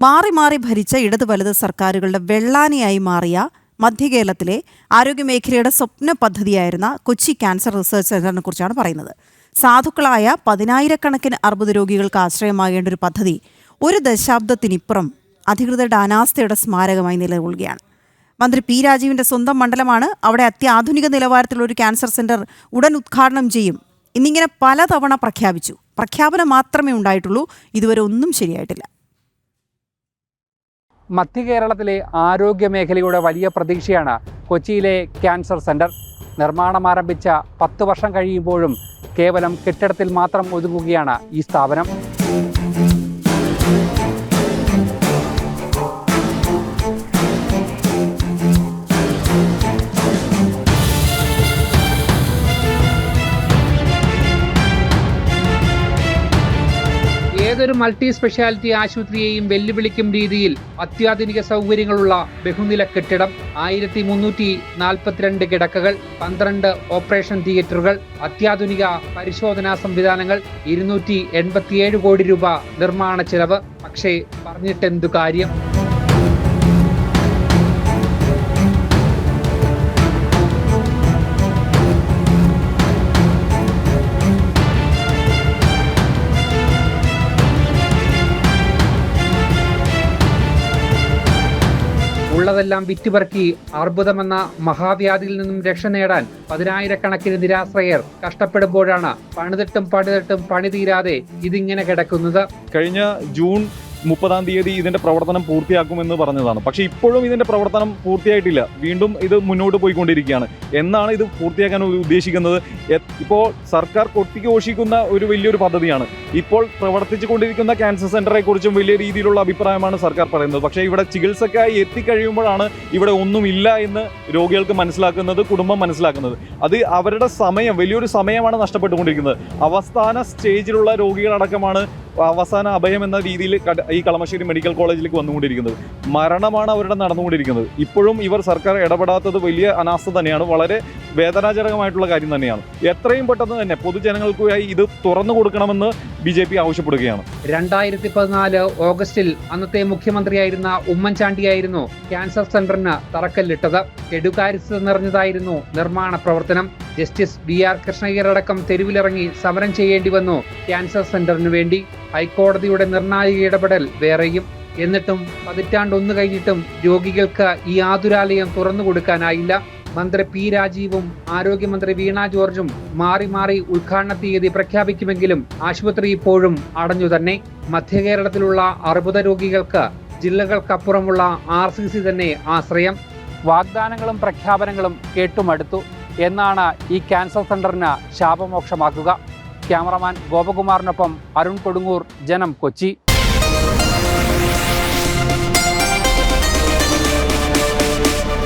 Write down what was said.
മാറി മാറി ഭരിച്ച ഇടത് വലത് സർക്കാരുകളുടെ വെള്ളാനിയായി മാറിയ മധ്യകേരളത്തിലെ ആരോഗ്യമേഖലയുടെ സ്വപ്ന പദ്ധതിയായിരുന്ന കൊച്ചി ക്യാൻസർ റിസർച്ച് സെന്ററിനെ കുറിച്ചാണ് പറയുന്നത്. സാധുക്കളായ 10,000-കണക്കിന് അർബുദ രോഗികൾക്ക് ആശ്രയമാകേണ്ട ഒരു പദ്ധതി ഒരു ദശാബ്ദത്തിനിപ്പുറം അധികൃതരുടെ അനാസ്ഥയുടെ സ്മാരകമായി നിലകൊള്ളുകയാണ്. മന്ത്രി പി രാജീവിന്റെ സ്വന്തം മണ്ഡലമാണ്. അവിടെ അത്യാധുനിക നിലവാരത്തിലുള്ള ഒരു ക്യാൻസർ സെന്റർ ഉടൻ ഉദ്ഘാടനം ചെയ്യും എന്നിങ്ങനെ പലതവണ പ്രഖ്യാപിച്ചു. പ്രഖ്യാപനം മാത്രമേ ഉണ്ടായിട്ടുള്ളൂ. ഇതുവരെ ഒന്നും ശരിയായിട്ടില്ല. മധ്യകേരളത്തിലെ ആരോഗ്യ മേഖലയുടെ വലിയ പ്രതീക്ഷയാണ് കൊച്ചിയിലെ ക്യാൻസർ സെന്റർ. നിർമ്മാണം ആരംഭിച്ച 10 വർഷം കഴിയുമ്പോഴും കേവലം കെട്ടിടത്തിൽ മാത്രം ഒതുങ്ങുകയാണ് ഈ സ്ഥാപനം. ഏതൊരു മൾട്ടി സ്പെഷ്യാലിറ്റി ആശുപത്രിയെയും വെല്ലുവിളിക്കും രീതിയിൽ അത്യാധുനിക സൗകര്യങ്ങളുള്ള ബഹുനില കെട്ടിടം, 1342 കിടക്കകൾ, 12 ഓപ്പറേഷൻ തിയേറ്ററുകൾ, അത്യാധുനിക പരിശോധനാ സംവിധാനങ്ങൾ, 287 കോടി രൂപ നിർമ്മാണ ചെലവ്. പക്ഷേ പറഞ്ഞിട്ടെന്തു കാര്യം? ഉള്ളതെല്ലാം വിറ്റുപറക്കി അർബുദമെന്ന മഹാവ്യാധിയിൽ നിന്നും രക്ഷ നേടാൻ 10,000-കണക്കിന് നിരാശ്രയർ കഷ്ടപ്പെടുമ്പോഴാണ് പണിതിട്ടും പണി തീരാതെ ഇതിങ്ങനെ കിടക്കുന്നത്. കഴിഞ്ഞ ജൂൺ 30-ാം തീയതി ഇതിന്റെ പ്രവർത്തനം പൂർത്തിയാക്കുമെന്ന് പറഞ്ഞതാണ്. പക്ഷേ ഇപ്പോഴും ഇതിന്റെ പ്രവർത്തനം പൂർത്തിയായിട്ടില്ല. വീണ്ടും ഇത് മുന്നോട്ട് പോയിക്കൊണ്ടിരിക്കുകയാണ്. എന്നാണ് ഇത് പൂർത്തിയാക്കാൻ ഉദ്ദേശിക്കുന്നത്? ഇപ്പോൾ സർക്കാർ കൊട്ടിഘോഷിക്കുന്ന ഒരു വലിയൊരു പദ്ധതിയാണ്. ഇപ്പോൾ പ്രവർത്തിച്ചു കൊണ്ടിരിക്കുന്ന ക്യാൻസർ സെന്ററെ കുറിച്ചും വലിയ രീതിയിലുള്ള അഭിപ്രായമാണ് സർക്കാർ പറയുന്നത്. പക്ഷേ ഇവിടെ ചികിത്സക്കായി എത്തിക്കഴിയുമ്പോഴാണ് ഇവിടെ ഒന്നുമില്ല എന്ന് രോഗികൾക്ക് മനസ്സിലാക്കുന്നത്, കുടുംബം മനസ്സിലാക്കുന്നത്. അത് അവരുടെ സമയം, വലിയൊരു സമയമാണ് നഷ്ടപ്പെട്ടുകൊണ്ടിരിക്കുന്നത്. അവസാന സ്റ്റേജിലുള്ള രോഗികളടക്കമാണ് അവസാന അഭയം എന്ന രീതിയിൽ ഈ കളമശ്ശേരി മെഡിക്കൽ കോളേജിലേക്ക് വന്നുകൊണ്ടിരിക്കുന്നത്. മരണമാണ് അവരുടെ നടന്നുകൊണ്ടിരിക്കുന്നത്. ഇപ്പോഴും ഇവർ സർക്കാർ ഇടപെടാത്തത് വലിയ അനാസ്ഥ തന്നെയാണ്. വളരെ വേദനാജനകമായിട്ടുള്ള കാര്യം തന്നെയാണ്. എത്രയും പെട്ടെന്ന് തന്നെ പൊതുജനങ്ങൾക്കായി ഇത് തുറന്നു കൊടുക്കണമെന്ന് BJP ആവശ്യപ്പെടുകയാണ്. 2014 ഓഗസ്റ്റിൽ അന്നത്തെ മുഖ്യമന്ത്രിയായിരുന്ന ഉമ്മൻചാണ്ടിയായിരുന്നു ക്യാൻസർ സെന്ററിന് തറക്കല്ലിട്ടത്. കെടുകാര്യസ്ഥത നിറഞ്ഞതായിരുന്നു നിർമ്മാണ പ്രവർത്തനം. ജസ്റ്റിസ് VR കൃഷ്ണയ്യരടക്കം തെരുവിലിറങ്ങി സമരം ചെയ്യേണ്ടി വന്നു ക്യാൻസർ സെന്ററിനു വേണ്ടി. ഹൈക്കോടതിയുടെ നിർണായക ഇടപെടൽ വേറെയും. എന്നിട്ടും പതിറ്റാണ്ടൊന്നു കഴിഞ്ഞിട്ടും രോഗികൾക്ക് ഈ ആതുരാലയം തുറന്നു കൊടുക്കാനായില്ല. മന്ത്രി പി രാജീവും ആരോഗ്യമന്ത്രി വീണ ജോർജും മാറി മാറി ഉദ്ഘാടന തീയതി പ്രഖ്യാപിക്കുമെങ്കിലും ആശുപത്രി ഇപ്പോഴും അടഞ്ഞു തന്നെ. മധ്യകേരളത്തിലുള്ള അർബുദ രോഗികൾക്ക് ജില്ലകൾക്കപ്പുറമുള്ള RCC തന്നെ ആശ്രയം. വാഗ്ദാനങ്ങളും പ്രഖ്യാപനങ്ങളും കേട്ടുമടുത്തു. എന്നാണ് ഈ ക്യാൻസർ സെന്ററിന് ശാപമോക്ഷമാക്കുക? ക്യാമറമാൻ ഗോപകുമാറിനൊപ്പം അരുൺ കൊടുങ്ങൂർ, ജനം, കൊച്ചി.